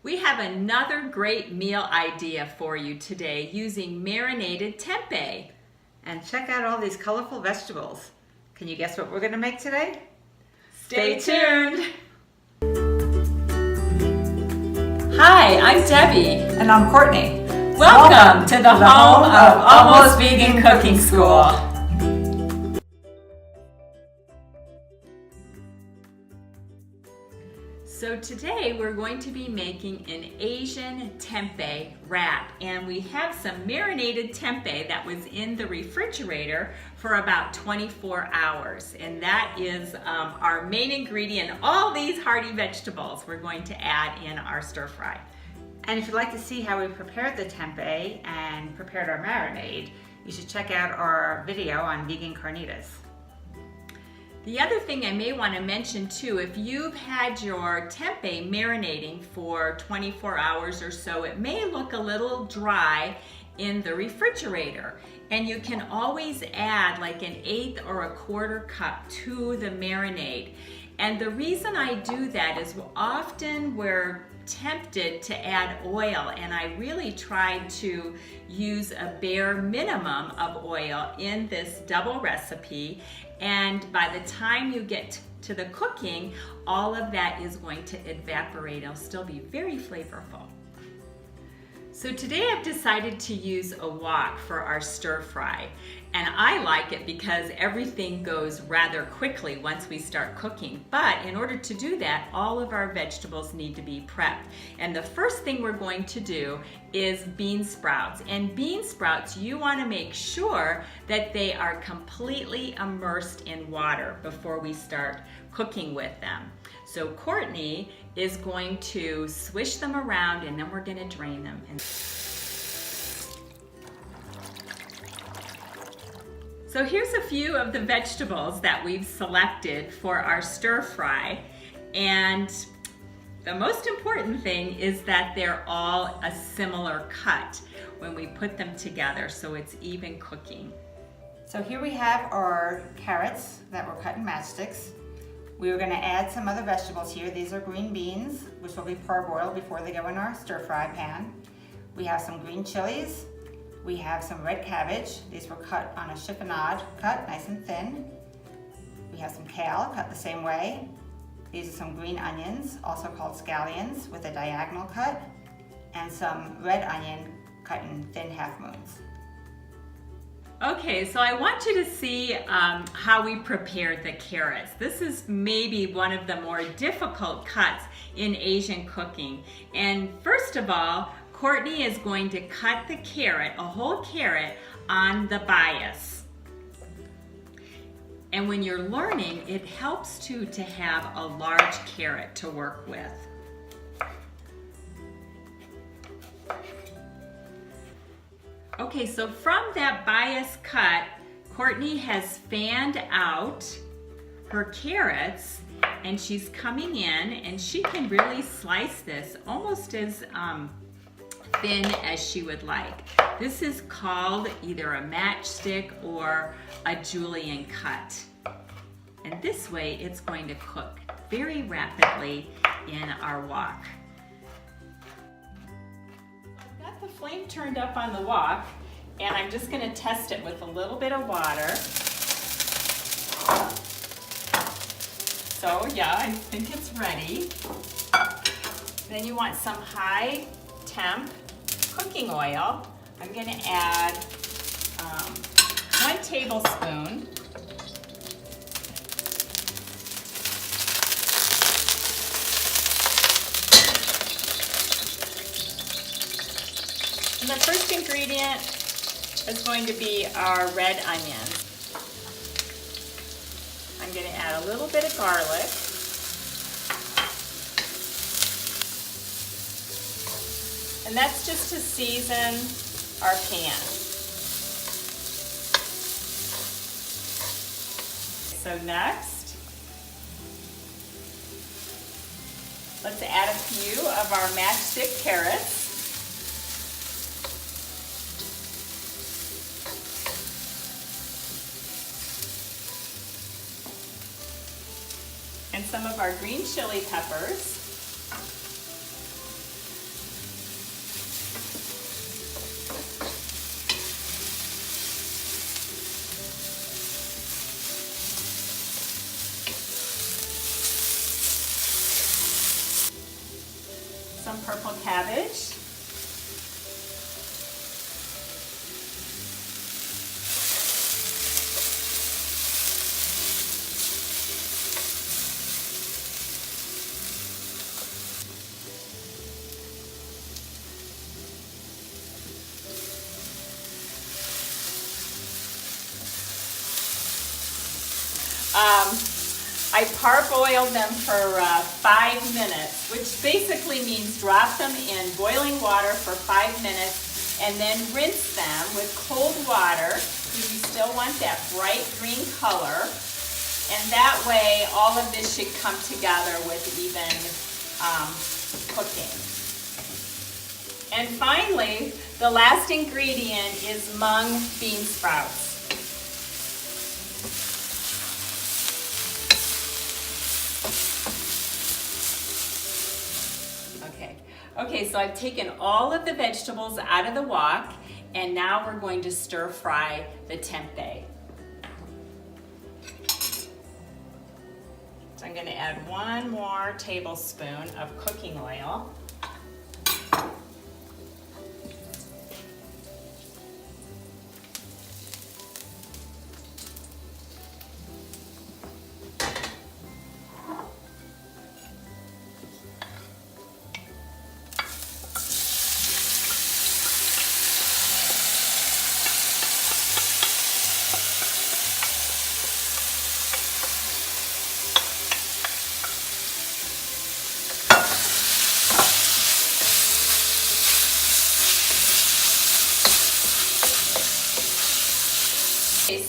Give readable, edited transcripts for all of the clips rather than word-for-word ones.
We have another great meal idea for you today using marinated tempeh. And check out all these colorful vegetables. Can you guess what we're going to make today? Stay tuned! Hi, I'm Debbie. And I'm Courtney. Welcome to the home of Almost Vegan Cooking School. So today we're going to be making an Asian tempeh wrap, and we have some marinated tempeh that was in the refrigerator for about 24 hours, and that is our main ingredient. All these hearty vegetables we're going to add in our stir fry. And if you'd like to see how we prepared the tempeh and prepared our marinade, you should check out our video on vegan carnitas. The other thing I may want to mention too, if you've had your tempeh marinating for 24 hours or so, it may look a little dry in the refrigerator. And you can always add like an 1/8 or a 1/4 cup to the marinade. And the reason I do that is often we're tempted to add oil, and I really tried to use a bare minimum of oil in this double recipe, and by the time you get to the cooking, all of that is going to evaporate. It'll still be very flavorful. So today I've decided to use a wok for our stir fry, and I like it because everything goes rather quickly once we start cooking. But in order to do that, all of our vegetables need to be prepped. And the first thing we're going to do is bean sprouts. And bean sprouts, you want to make sure that they are completely immersed in water before we start cooking with them. So Courtney is going to swish them around, and then we're going to drain them. So here's a few of the vegetables that we've selected for our stir fry. And the most important thing is that they're all a similar cut when we put them together, so it's even cooking. So here we have our carrots that were cut in matchsticks. We were going to add some other vegetables here. These are green beans, which will be parboiled before they go in our stir fry pan. We have some green chilies. We have some red cabbage. These were cut on a chiffonade cut, nice and thin. We have some kale cut the same way. These are some green onions, also called scallions, with a diagonal cut, and some red onion cut in thin half moons. Okay, so I want you to see how we prepared the carrots. This is maybe one of the more difficult cuts in Asian cooking. And first of all, Courtney is going to cut the carrot, a whole carrot, on the bias. And when you're learning, it helps too to have a large carrot to work with. Okay, so from that bias cut, Courtney has fanned out her carrots, and she's coming in, and she can really slice this almost as thin as she would like. This is called either a matchstick or a julienne cut. And this way it's going to cook very rapidly in our wok. I've got the flame turned up on the wok, and I'm just going to test it with a little bit of water. So yeah, I think it's ready. Then you want some high temp cooking oil. I'm going to add 1 tablespoon. And the first ingredient is going to be our red onions. I'm going to add a little bit of garlic. And that's just to season our pan. So next, let's add a few of our matchstick carrots. And some of our green chili peppers. some purple cabbage. I parboiled them for 5 minutes, which basically means drop them in boiling water for 5 minutes and then rinse them with cold water because you still want that bright green color. And that way all of this should come together with even cooking. And finally, the last ingredient is mung bean sprouts. Okay, so I've taken all of the vegetables out of the wok, and now we're going to stir fry the tempeh. So I'm going to add 1 more tablespoon of cooking oil.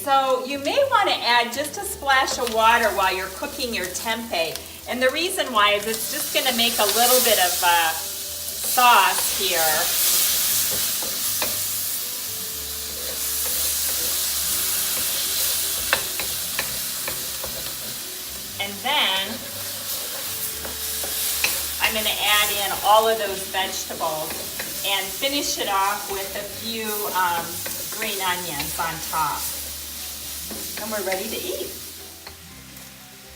So you may want to add just a splash of water while you're cooking your tempeh. And the reason why is it's just going to make a little bit of sauce here. And then I'm going to add in all of those vegetables and finish it off with a few green onions on top. And we're ready to eat.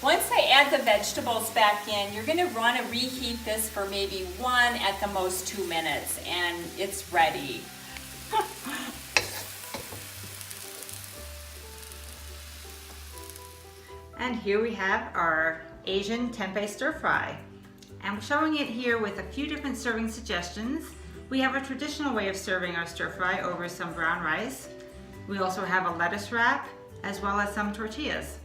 Once I add the vegetables back in, you're going to want to reheat this for maybe 1 at the most 2 minutes, and it's ready. And here we have our Asian tempeh stir fry. I'm showing it here with a few different serving suggestions. We have a traditional way of serving our stir fry over some brown rice. We also have a lettuce wrap, as well as some tortillas.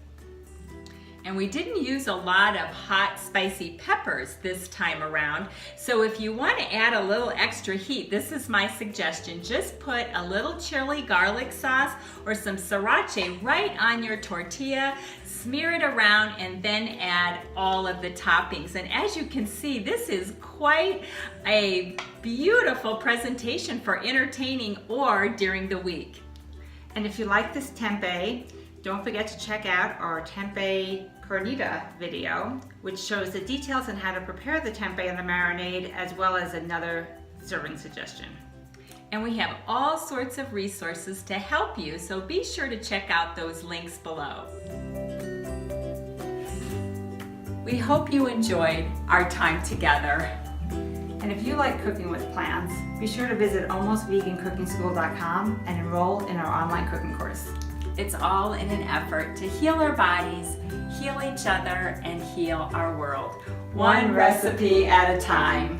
And we didn't use a lot of hot, spicy peppers this time around. So if you want to add a little extra heat, this is my suggestion. Just put a little chili garlic sauce or some sriracha right on your tortilla, smear it around, and then add all of the toppings. And as you can see, this is quite a beautiful presentation for entertaining or during the week. And if you like this tempeh, don't forget to check out our tempeh carnita video, which shows the details on how to prepare the tempeh and the marinade, as well as another serving suggestion. And we have all sorts of resources to help you, so be sure to check out those links below. We hope you enjoyed our time together. And if you like cooking with plants, be sure to visit almostvegancookingschool.com and enroll in our online cooking course. It's all in an effort to heal our bodies, heal each other, and heal our world. One recipe at a time.